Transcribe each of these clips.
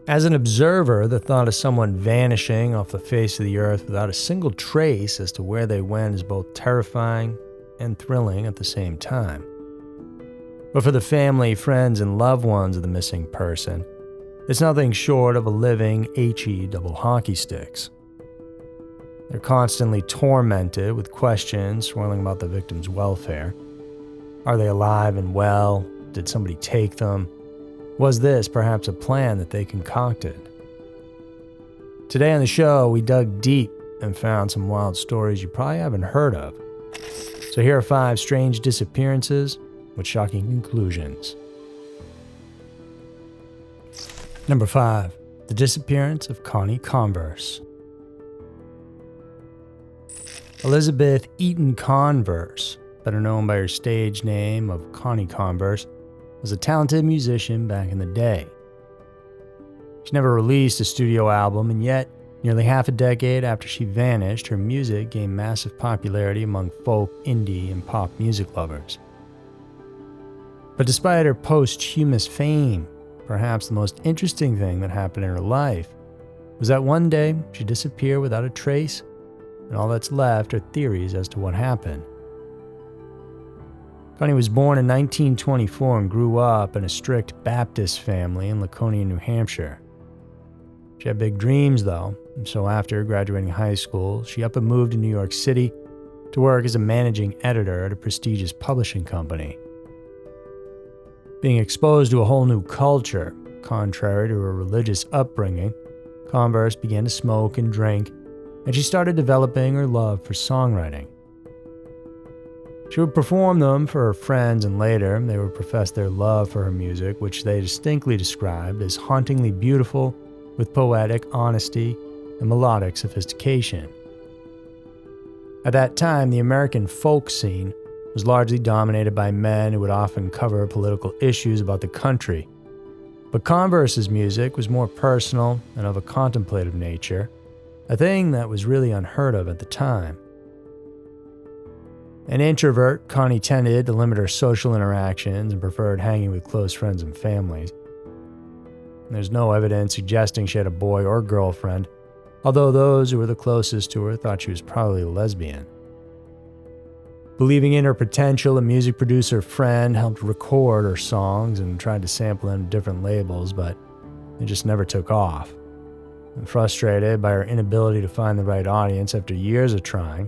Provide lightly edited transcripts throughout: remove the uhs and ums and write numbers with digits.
As an observer, the thought of someone vanishing off the face of the earth without a single trace as to where they went is both terrifying and thrilling at the same time. But for the family, friends, and loved ones of the missing person, it's nothing short of a living HE double hockey sticks. They're constantly tormented with questions swirling about the victim's welfare. Are they alive and well? Did somebody take them? Was this perhaps a plan that they concocted? Today on the show, we dug deep and found some wild stories you probably haven't heard of. So here are 5 strange disappearances with shocking conclusions. Number 5. The disappearance of Connie Converse. Elizabeth Eaton Converse, better known by her stage name of Connie Converse, was a talented musician back in the day. She never released a studio album, and yet, nearly half a decade after she vanished, her music gained massive popularity among folk, indie, and pop music lovers. But despite her posthumous fame, perhaps the most interesting thing that happened in her life was that one day she disappeared without a trace, and all that's left are theories as to what happened. Connie was born in 1924 and grew up in a strict Baptist family in Laconia, New Hampshire. She had big dreams, though, and so after graduating high school, she up and moved to New York City to work as a managing editor at a prestigious publishing company. Being exposed to a whole new culture, contrary to her religious upbringing, Converse began to smoke and drink, and she started developing her love for songwriting. She would perform them for her friends, and later they would profess their love for her music, which they distinctly described as hauntingly beautiful with poetic honesty and melodic sophistication. At that time, the American folk scene was largely dominated by men who would often cover political issues about the country. But Converse's music was more personal and of a contemplative nature, a thing that was really unheard of at the time. An introvert, Connie tended to limit her social interactions and preferred hanging with close friends and families. There's no evidence suggesting she had a boy or girlfriend, although those who were the closest to her thought she was probably a lesbian. Believing in her potential, a music producer friend helped record her songs and tried to sample them to different labels, but they just never took off. And frustrated by her inability to find the right audience after years of trying,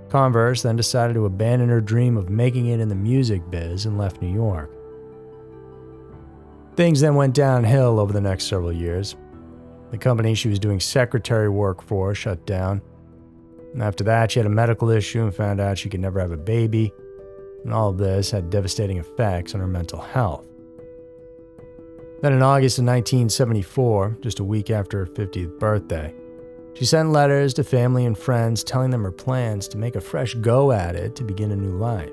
Converse then decided to abandon her dream of making it in the music biz and left New York. Things then went downhill over the next several years. The company she was doing secretary work for shut down. And after that, she had a medical issue and found out she could never have a baby. And all of this had devastating effects on her mental health. Then in August of 1974, just a week after her 50th birthday, she sent letters to family and friends telling them her plans to make a fresh go at it to begin a new life.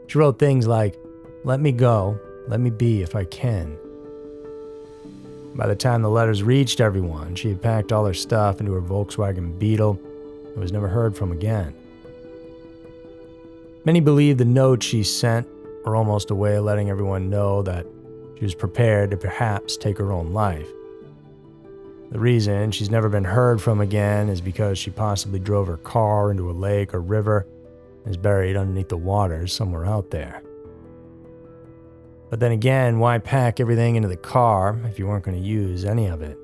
She wrote things like, "Let me go, let me be if I can." By the time the letters reached everyone, she had packed all her stuff into her Volkswagen Beetle and was never heard from again. Many believe the notes she sent were almost a way of letting everyone know that she was prepared to perhaps take her own life. The reason she's never been heard from again is because she possibly drove her car into a lake or river and is buried underneath the waters somewhere out there. But then again, why pack everything into the car if you weren't going to use any of it?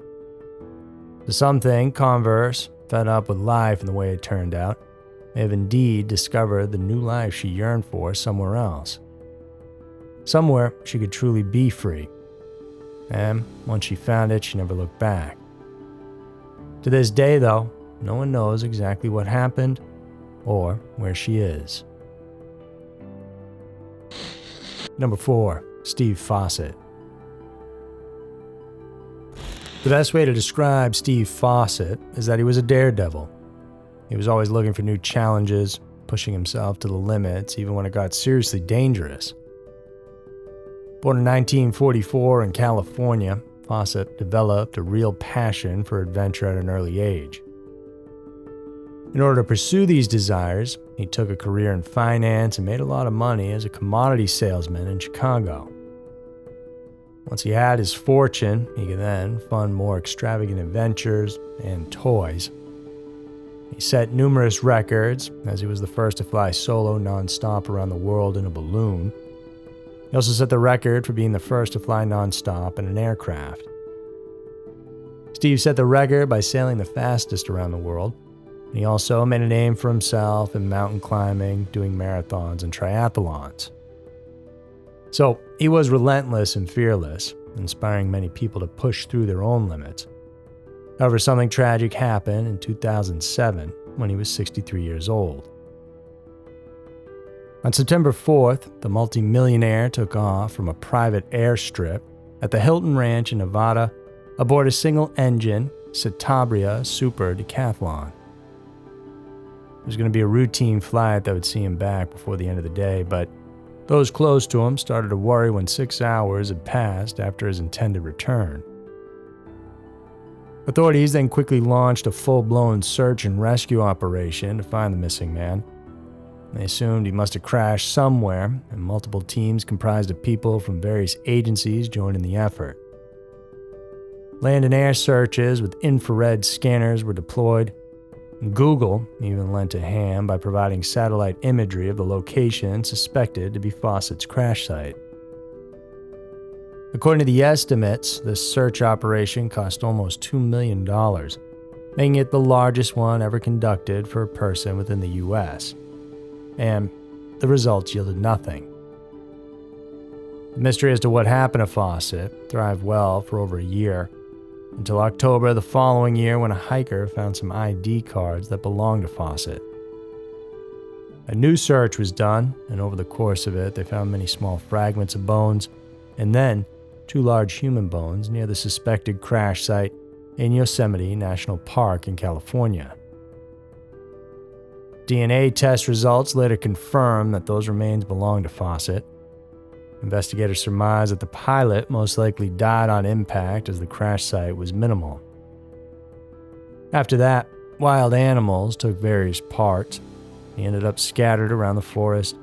So some think Converse, fed up with life and the way it turned out, may have indeed discovered the new life she yearned for somewhere else. Somewhere she could truly be free. And once she found it, she never looked back. To this day, though, no one knows exactly what happened or where she is. Number 4. Steve Fawcett. The best way to describe Steve Fawcett is that he was a daredevil. He was always looking for new challenges, pushing himself to the limits even when it got seriously dangerous. Born in 1944 in California, Fawcett developed a real passion for adventure at an early age. In order to pursue these desires, he took a career in finance and made a lot of money as a commodity salesman in Chicago. Once he had his fortune, he could then fund more extravagant adventures and toys. He set numerous records, as he was the first to fly solo non-stop around the world in a balloon. He also set the record for being the first to fly non-stop in an aircraft. Steve set the record by sailing the fastest around the world, and he also made a name for himself in mountain climbing, doing marathons and triathlons. So he was relentless and fearless, inspiring many people to push through their own limits. However, something tragic happened in 2007 when he was 63 years old. On September 4th, the multimillionaire took off from a private airstrip at the Hilton Ranch in Nevada aboard a single-engine Citabria Super Decathlon. It was going to be a routine flight that would see him back before the end of the day, but those close to him started to worry when 6 hours had passed after his intended return. Authorities then quickly launched a full-blown search and rescue operation to find the missing man. They assumed he must have crashed somewhere, and multiple teams comprised of people from various agencies joined in the effort. Land and air searches with infrared scanners were deployed, and Google even lent a hand by providing satellite imagery of the location suspected to be Fawcett's crash site. According to the estimates, this search operation cost almost $2 million, making it the largest one ever conducted for a person within the U.S. And the results yielded nothing. The mystery as to what happened to Fawcett thrived well for over a year, until October the following year when a hiker found some ID cards that belonged to Fawcett. A new search was done, and over the course of it, they found many small fragments of bones, and then 2 large human bones near the suspected crash site in Yosemite National Park in California. DNA test results later confirmed that those remains belonged to Fawcett. Investigators surmised that the pilot most likely died on impact as the crash site was minimal. After that, wild animals took various parts. He ended up scattered around the forest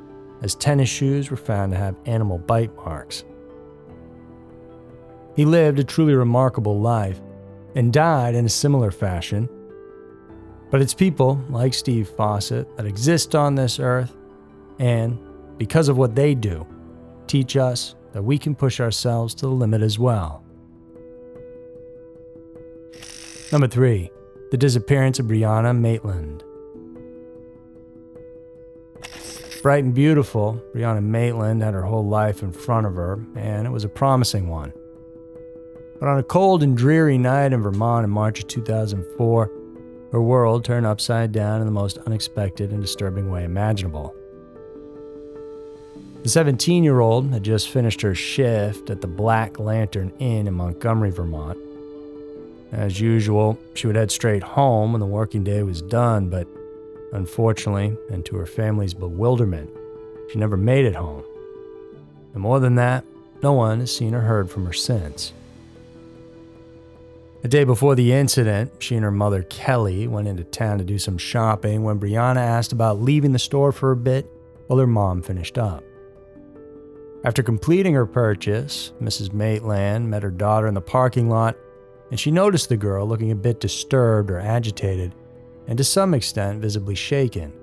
as tennis shoes were found to have animal bite marks. He lived a truly remarkable life and died in a similar fashion. But it's people like Steve Fawcett that exist on this earth and, because of what they do, teach us that we can push ourselves to the limit as well. Number 3. The disappearance of Brianna Maitland. Bright and beautiful, Brianna Maitland had her whole life in front of her, and it was a promising one. But on a cold and dreary night in Vermont in March of 2004, her world turned upside down in the most unexpected and disturbing way imaginable. The 17-year-old had just finished her shift at the Black Lantern Inn in Montgomery, Vermont. As usual, she would head straight home when the working day was done, but unfortunately, and to her family's bewilderment, she never made it home. And more than that, no one has seen or heard from her since. The day before the incident, she and her mother, Kelly, went into town to do some shopping when Brianna asked about leaving the store for a bit while her mom finished up. After completing her purchase, Mrs. Maitland met her daughter in the parking lot, and she noticed the girl looking a bit disturbed or agitated, and to some extent visibly shaken.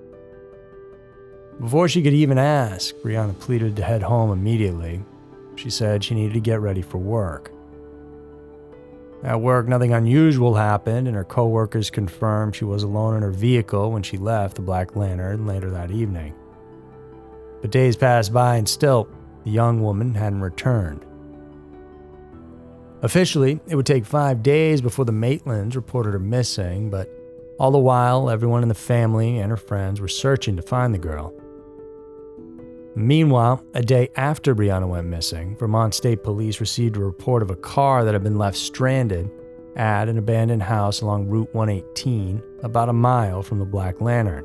Before she could even ask, Brianna pleaded to head home immediately. She said she needed to get ready for work. At work, nothing unusual happened, and her co-workers confirmed she was alone in her vehicle when she left the Black Lantern later that evening. But days passed by and still, the young woman hadn't returned. Officially, it would take 5 days before the Maitlands reported her missing, but all the while, everyone in the family and her friends were searching to find the girl. Meanwhile, a day after Brianna went missing, Vermont State Police received a report of a car that had been left stranded at an abandoned house along Route 118, about a mile from the Black Lantern.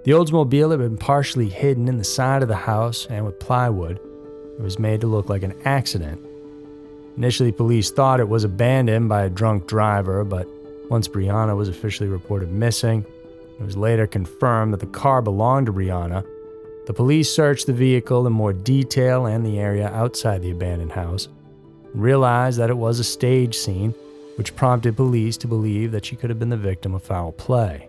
The Oldsmobile had been partially hidden in the side of the house, and with plywood, it was made to look like an accident. Initially, police thought it was abandoned by a drunk driver, but once Brianna was officially reported missing, it was later confirmed that the car belonged to Brianna, The police searched the vehicle in more detail and the area outside the abandoned house, and realized that it was a stage scene, which prompted police to believe that she could have been the victim of foul play.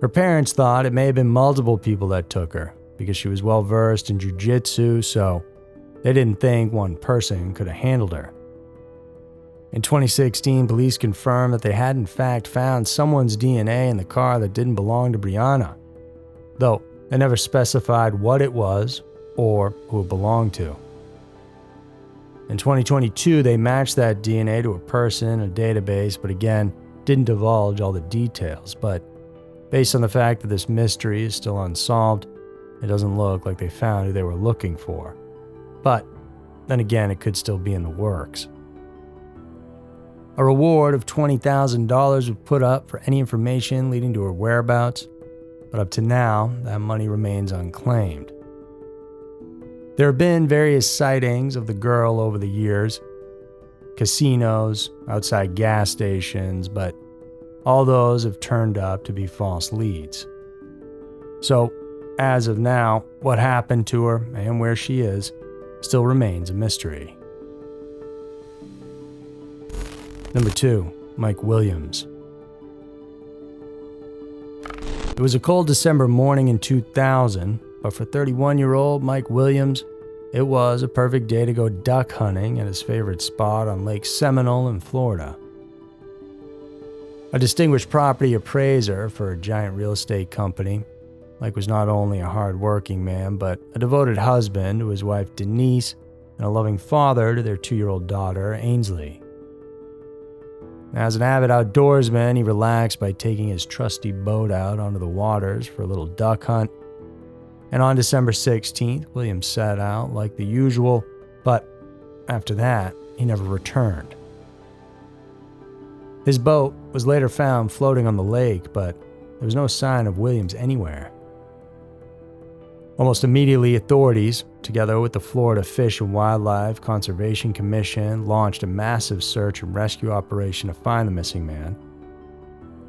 Her parents thought it may have been multiple people that took her, because she was well versed in jiu-jitsu, so they didn't think one person could have handled her. In 2016, police confirmed that they had in fact found someone's DNA in the car that didn't belong to Brianna, though they never specified what it was or who it belonged to. In 2022, they matched that DNA to a person in a database, but again, didn't divulge all the details. But based on the fact that this mystery is still unsolved, it doesn't look like they found who they were looking for. But then again, it could still be in the works. A reward of $20,000 was put up for any information leading to her whereabouts, but up to now, that money remains unclaimed. There have been various sightings of the girl over the years, casinos, outside gas stations, but all those have turned up to be false leads. So, as of now, what happened to her and where she is still remains a mystery. Number 2, Mike Williams. It was a cold December morning in 2000, but for 31-year-old Mike Williams, it was a perfect day to go duck hunting at his favorite spot on Lake Seminole in Florida. A distinguished property appraiser for a giant real estate company, Mike was not only a hard-working man, but a devoted husband to his wife Denise and a loving father to their 2-year-old daughter, Ainsley. As an avid outdoorsman, he relaxed by taking his trusty boat out onto the waters for a little duck hunt. And on December 16th, Williams set out like the usual, but after that, he never returned. His boat was later found floating on the lake, but there was no sign of Williams anywhere. Almost immediately, authorities, together with the Florida Fish and Wildlife Conservation Commission, launched a massive search and rescue operation to find the missing man.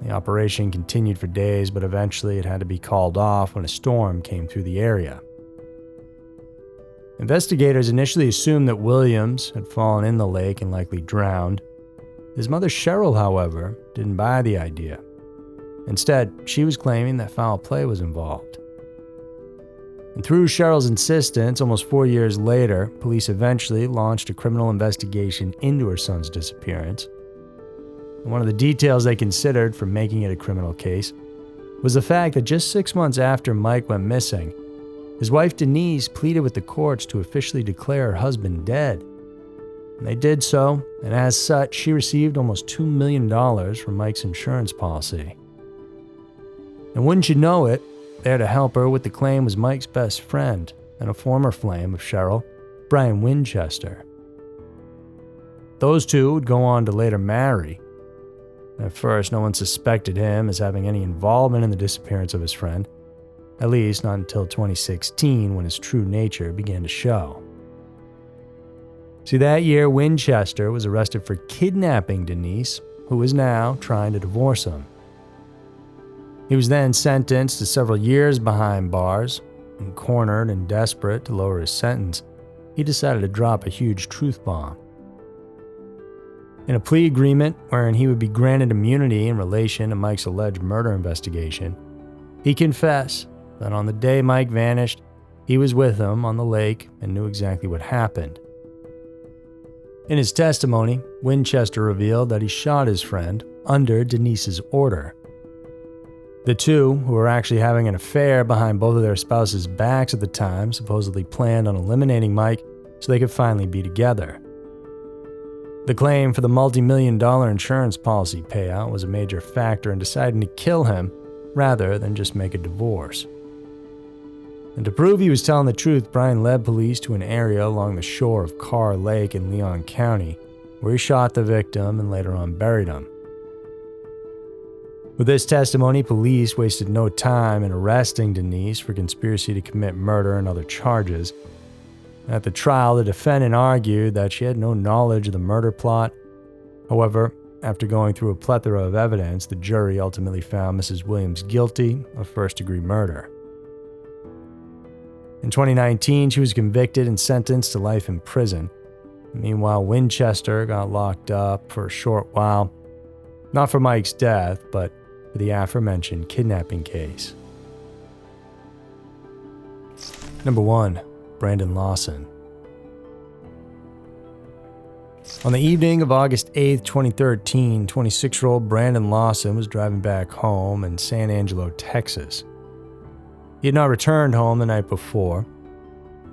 The operation continued for days, but eventually it had to be called off when a storm came through the area. Investigators initially assumed that Williams had fallen in the lake and likely drowned. His mother Cheryl, however, didn't buy the idea. Instead, she was claiming that foul play was involved. And through Cheryl's insistence, almost 4 years later, police eventually launched a criminal investigation into her son's disappearance. And one of the details they considered for making it a criminal case was the fact that just 6 months after Mike went missing, his wife Denise pleaded with the courts to officially declare her husband dead. And they did so, and as such, she received almost $2 million from Mike's insurance policy. And wouldn't you know it, there to help her with the claim was Mike's best friend and a former flame of Cheryl, Brian Winchester. Those two would go on to later marry. At first, no one suspected him as having any involvement in the disappearance of his friend, at least not until 2016 when his true nature began to show. See, that year, Winchester was arrested for kidnapping Denise, who was now trying to divorce him. He was then sentenced to several years behind bars, and cornered and desperate to lower his sentence, he decided to drop a huge truth bomb. In a plea agreement wherein he would be granted immunity in relation to Mike's alleged murder investigation, he confessed that on the day Mike vanished, he was with him on the lake and knew exactly what happened. In his testimony, Winchester revealed that he shot his friend under Denise's order. The two, who were actually having an affair behind both of their spouses' backs at the time, supposedly planned on eliminating Mike so they could finally be together. The claim for the multi-million-dollar insurance policy payout was a major factor in deciding to kill him rather than just make a divorce. And to prove he was telling the truth, Brian led police to an area along the shore of Carr Lake in Leon County, where he shot the victim and later on buried him. With this testimony, police wasted no time in arresting Denise for conspiracy to commit murder and other charges. At the trial, the defendant argued that she had no knowledge of the murder plot. However, after going through a plethora of evidence, the jury ultimately found Mrs. Williams guilty of first-degree murder. In 2019, she was convicted and sentenced to life in prison. Meanwhile, Winchester got locked up for a short while, not for Mike's death, but for the aforementioned kidnapping case. Number 1. Brandon Lawson. On the evening of August 8, 2013, 26-year-old Brandon Lawson was driving back home in San Angelo, Texas. He had not returned home the night before.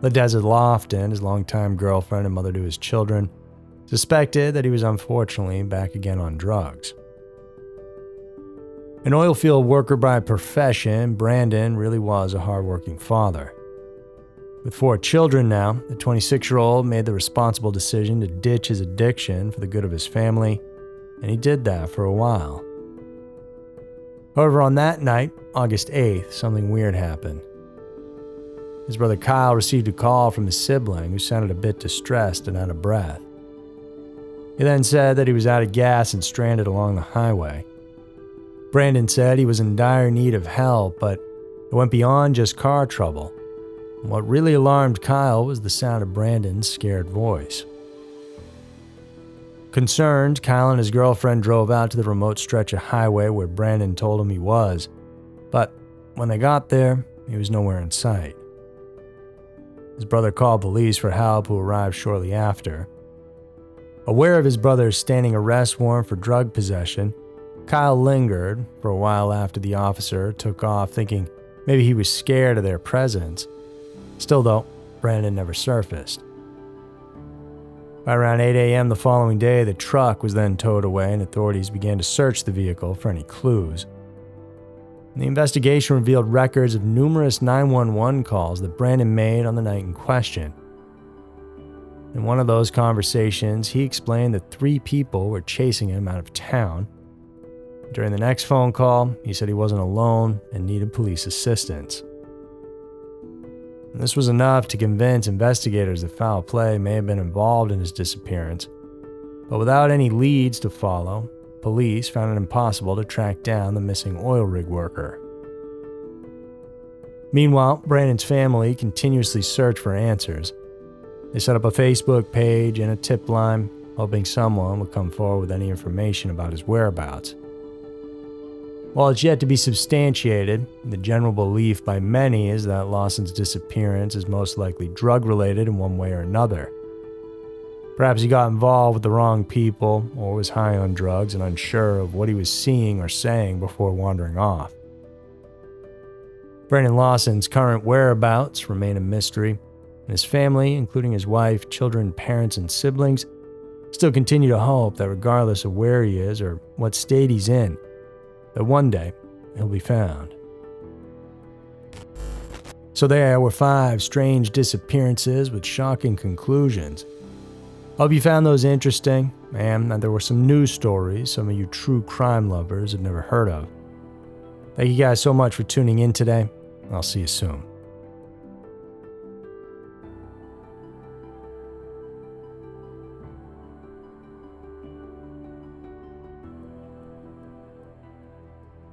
Ledeza Lofton, his longtime girlfriend and mother to his children, suspected that he was unfortunately back again on drugs. An oil field worker by profession, Brandon really was a hardworking father. With 4 children now, the 26-year-old made the responsible decision to ditch his addiction for the good of his family, and he did that for a while. However, on that night, August 8th, something weird happened. His brother Kyle received a call from his sibling who sounded a bit distressed and out of breath. He then said that he was out of gas and stranded along the highway. Brandon said he was in dire need of help, but it went beyond just car trouble. What really alarmed Kyle was the sound of Brandon's scared voice. Concerned, Kyle and his girlfriend drove out to the remote stretch of highway where Brandon told him he was, but when they got there, he was nowhere in sight. His brother called police for help, who arrived shortly after. Aware of his brother's standing arrest warrant for drug possession, Kyle lingered for a while after the officer took off, thinking maybe he was scared of their presence. Still though, Brandon never surfaced. By around 8 a.m. the following day, the truck was then towed away and authorities began to search the vehicle for any clues. The investigation revealed records of numerous 911 calls that Brandon made on the night in question. In one of those conversations, he explained that 3 people were chasing him out of town. During the next phone call, he said he wasn't alone and needed police assistance. And this was enough to convince investigators that foul play may have been involved in his disappearance. But without any leads to follow, police found it impossible to track down the missing oil rig worker. Meanwhile, Brandon's family continuously searched for answers. They set up a Facebook page and a tip line, hoping someone would come forward with any information about his whereabouts. While it's yet to be substantiated, the general belief by many is that Lawson's disappearance is most likely drug-related in one way or another. Perhaps he got involved with the wrong people or was high on drugs and unsure of what he was seeing or saying before wandering off. Brandon Lawson's current whereabouts remain a mystery, and his family, including his wife, children, parents, and siblings, still continue to hope that regardless of where he is or what state he's in, that one day he'll be found. So there were 5 strange disappearances with shocking conclusions. Hope you found those interesting, and that there were some news stories some of you true crime lovers have never heard of. Thank you guys so much for tuning in today. I'll see you soon.